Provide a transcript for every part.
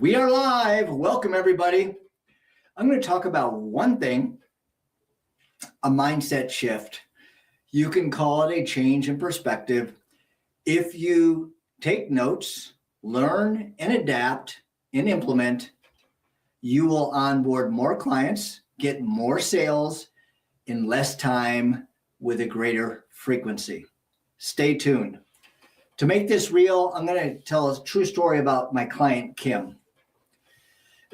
We are live. Welcome, everybody. I'm going to talk about one thing, a mindset shift. You can call it a change in perspective. If you take notes, learn and adapt and implement, you will onboard more clients, get more sales in less time with a greater frequency. Stay tuned. To make this real, I'm going to tell a true story about my client, Kim.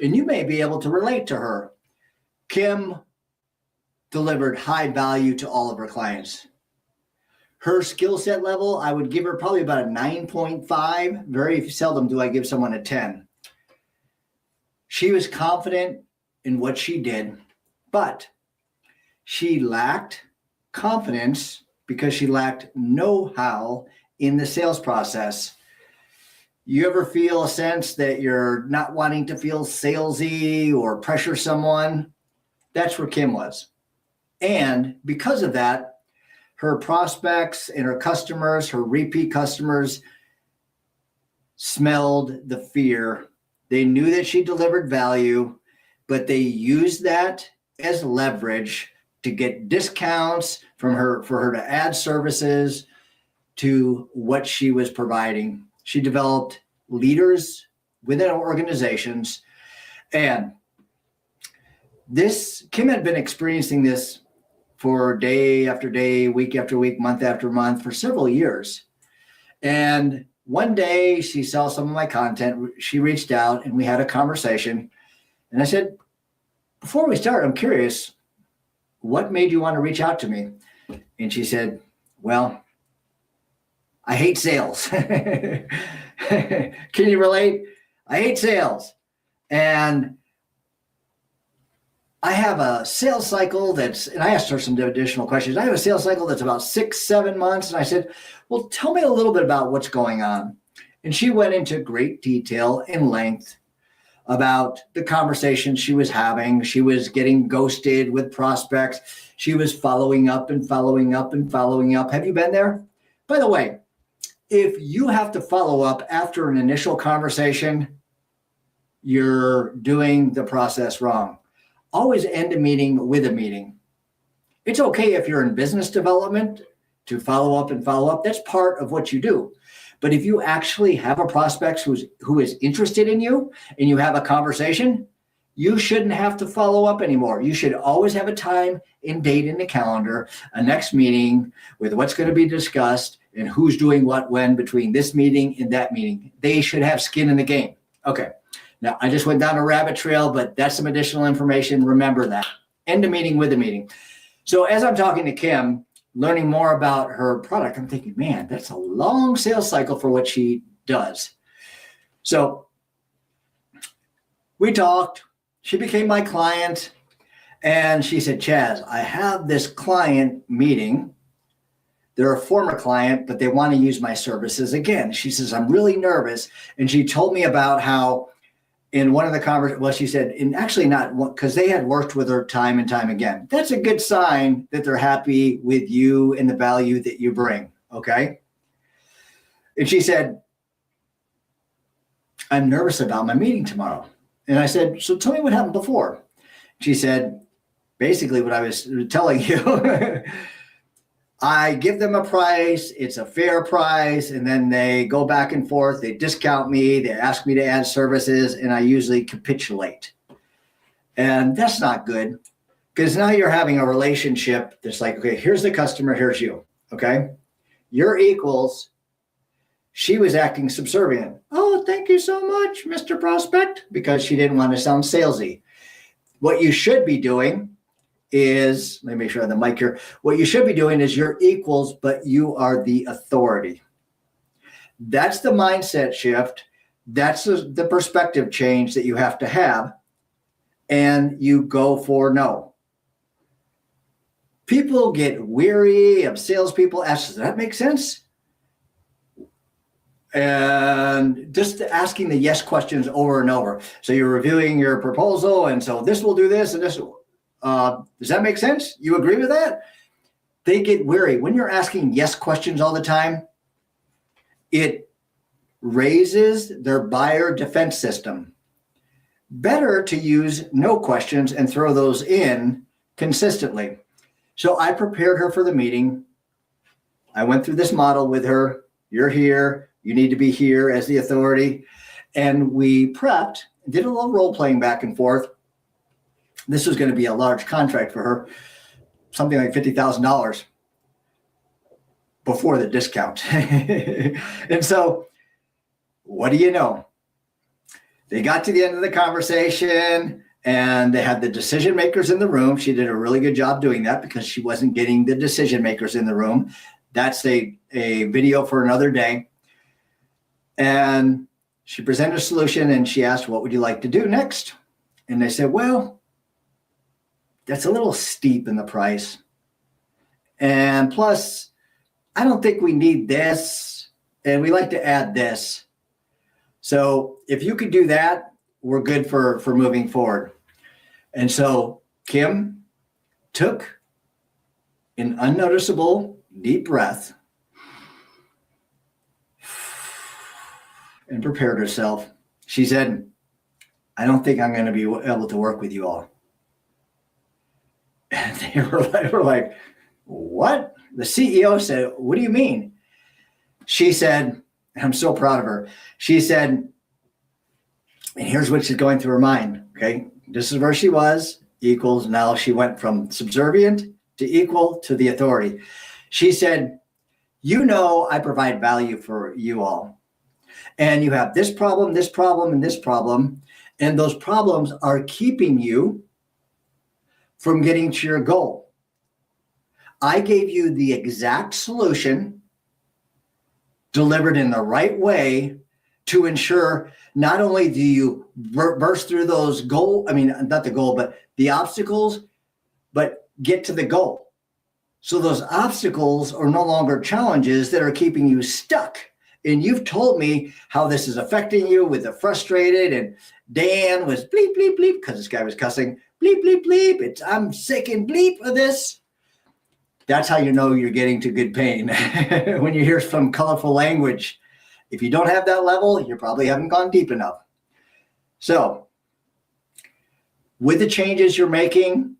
And you may be able to relate to her. Kim delivered high value to all of her clients. Her skill set level, I would give her probably about a 9.5. Very seldom do I give someone a 10. She was confident in what she did, but she lacked confidence because she lacked know-how in the sales process. You ever feel a sense that you're not wanting to feel salesy or pressure someone? That's where Kim was. And because of that, her prospects and her customers, her repeat customers, smelled the fear. They knew that she delivered value, but they used that as leverage to get discounts from her for her to add services to what she was providing. She developed leaders within organizations. And Kim had been experiencing this for day after day, week after week, month after month for several years. And one day she saw some of my content. She reached out and we had a conversation. And I said, before we start, I'm curious, what made you want to reach out to me? And she said, well, I hate sales. Can you relate? I hate sales. And I have a sales cycle and I asked her some additional questions. I have a sales cycle that's about 6-7 months. And I said, well, tell me a little bit about what's going on. And she went into great detail and length about the conversations she was having. She was getting ghosted with prospects. She was following up and following up and following up. Have you been there? By the way, if you have to follow up after an initial conversation, you're doing the process wrong. Always end a meeting with a meeting. It's okay if you're in business development to follow up and follow up. That's part of what you do. But if you actually have a prospect who is interested in you and you have a conversation, you shouldn't have to follow up anymore. You should always have a time and date in the calendar, a next meeting with what's going to be discussed and who's doing what when between this meeting and that meeting. They should have skin in the game. Okay. Now, I just went down a rabbit trail, but that's some additional information. Remember that. End a meeting with a meeting. So as I'm talking to Kim, learning more about her product, I'm thinking, man, that's a long sales cycle for what she does. So we talked. She became my client. And she said, Chaz, I have this client meeting. They're a former client, but they want to use my services again. She says, I'm really nervous. And she told me about how in one of the conversations, well, she said, and actually not, because they had worked with her time and time again. That's a good sign that they're happy with you and the value that you bring, okay? And she said, I'm nervous about my meeting tomorrow. And I said, so tell me what happened before. She said, basically what I was telling you. I give them a price, it's a fair price, and then they go back and forth, they discount me, they ask me to add services, and I usually capitulate. And that's not good, because now you're having a relationship that's like, okay, here's the customer, here's you, okay? You're equals. She was acting subservient. Oh, thank you so much, Mr. Prospect, because she didn't want to sound salesy. What you should be doing is, let me make sure I have the mic here. What you should be doing is you're equals, but you are the authority. That's the mindset shift. That's the perspective change that you have to have. And you go for no. People get weary of salespeople. Ask, does that make sense? And just asking the yes questions over and over. So you're reviewing your proposal. And so this will do this and this. Does that make sense? You agree with that? They get weary. When you're asking yes questions all the time, it raises their buyer defense system. better to use no questions and throw those in consistently. So I prepared her for the meeting. I went through this model with her. You're here. You need to be here as the authority. And we prepped, did a little role playing back and forth. This was going to be a large contract for her, something like $50,000 before the discount. And so, what do you know? They got to the end of the conversation and they had the decision makers in the room. She did a really good job doing that because she wasn't getting the decision makers in the room. That's a video for another day. And she presented a solution and she asked, what would you like to do next? And they said, well, that's a little steep in the price. And plus, I don't think we need this. And we like to add this. So if you could do that, we're good for moving forward. And so Kim took an unnoticeable deep breath and prepared herself. She said, I don't think I'm going to be able to work with you all. And they were like, what? The CEO said, what do you mean? She said, and I'm so proud of her. She said, and here's what she's going through her mind. Okay. This is where she was, equals. Now she went from subservient to equal to the authority. She said, you know, I provide value for you all. And you have this problem, and this problem. And those problems are keeping you from getting to your goal. I gave you the exact solution delivered in the right way to ensure not only do you burst through those not the goal, but the obstacles, but get to the goal. So those obstacles are no longer challenges that are keeping you stuck. And you've told me how this is affecting you with the frustrated, and Dan was bleep, bleep, bleep, because this guy was cussing, bleep, bleep, bleep. I'm sick and bleep of this. That's how you know you're getting to good pain. When you hear some colorful language. If you don't have that level, you probably haven't gone deep enough. So with the changes you're making,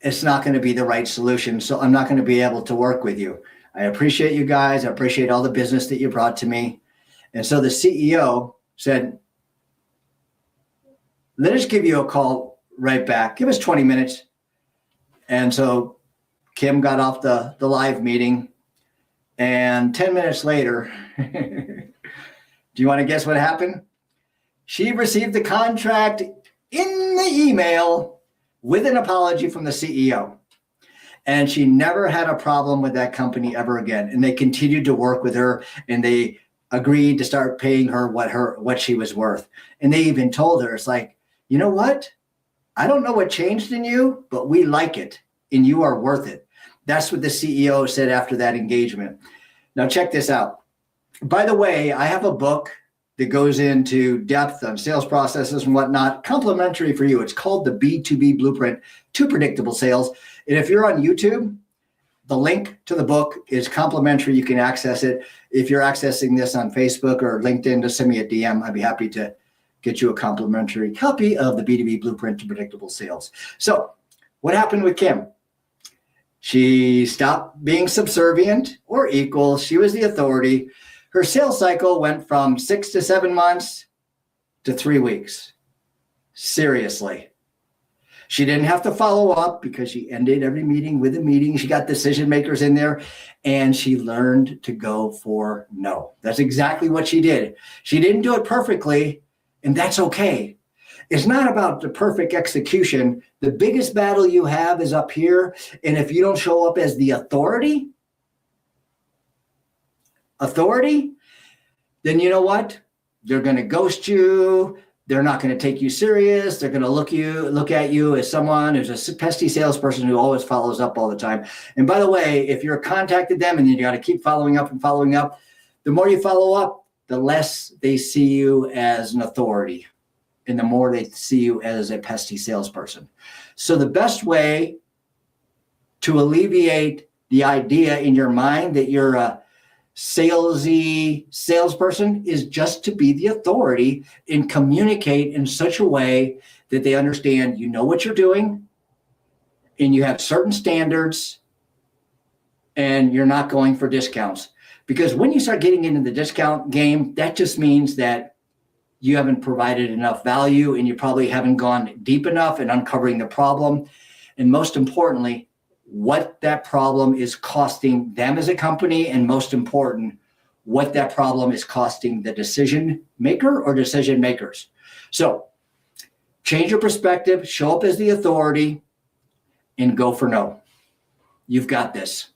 it's not going to be the right solution. So I'm not going to be able to work with you. I appreciate you guys. I appreciate all the business that you brought to me. And so the CEO said, let us give you a call right back. Give us 20 minutes. And so Kim got off the live meeting. And 10 minutes later, do you want to guess what happened? She received the contract in the email with an apology from the CEO. And she never had a problem with that company ever again. And they continued to work with her, and they agreed to start paying her what she was worth. And they even told her, it's like, you know what? I don't know what changed in you, but we like it and you are worth it. That's what the CEO said after that engagement. Now check this out. By the way, I have a book that goes into depth on sales processes and whatnot, complimentary for you. It's called the B2B Blueprint to Predictable Sales. And if you're on YouTube, the link to the book is complimentary. You can access it. If you're accessing this on Facebook or LinkedIn, just send me a DM. I'd be happy to get you a complimentary copy of the B2B Blueprint to Predictable Sales. So what happened with Kim? She stopped being subservient or equal. She was the authority. Her sales cycle went from 6 to 7 months to 3 weeks. Seriously. She didn't have to follow up because she ended every meeting with a meeting. She got decision makers in there, and she learned to go for no. That's exactly what she did. She didn't do it perfectly, and that's okay. It's not about the perfect execution. The biggest battle you have is up here. And if you don't show up as the authority, then you know what? They're going to ghost you. They're not going to take you serious. They're going to look at you as someone who's a pesky salesperson who always follows up all the time. And by the way, if you're contacted them and you got to keep following up, the more you follow up, the less they see you as an authority. And the more they see you as a pesky salesperson. So the best way to alleviate the idea in your mind that you're a salesy salesperson is just to be the authority and communicate in such a way that they understand you know what you're doing and you have certain standards and you're not going for discounts. Because when you start getting into the discount game, that just means that you haven't provided enough value and you probably haven't gone deep enough in uncovering the problem. And most importantly, what that problem is costing them as a company, and most important, what that problem is costing the decision maker or decision makers. So change your perspective, show up as the authority, and go for no. You've got this.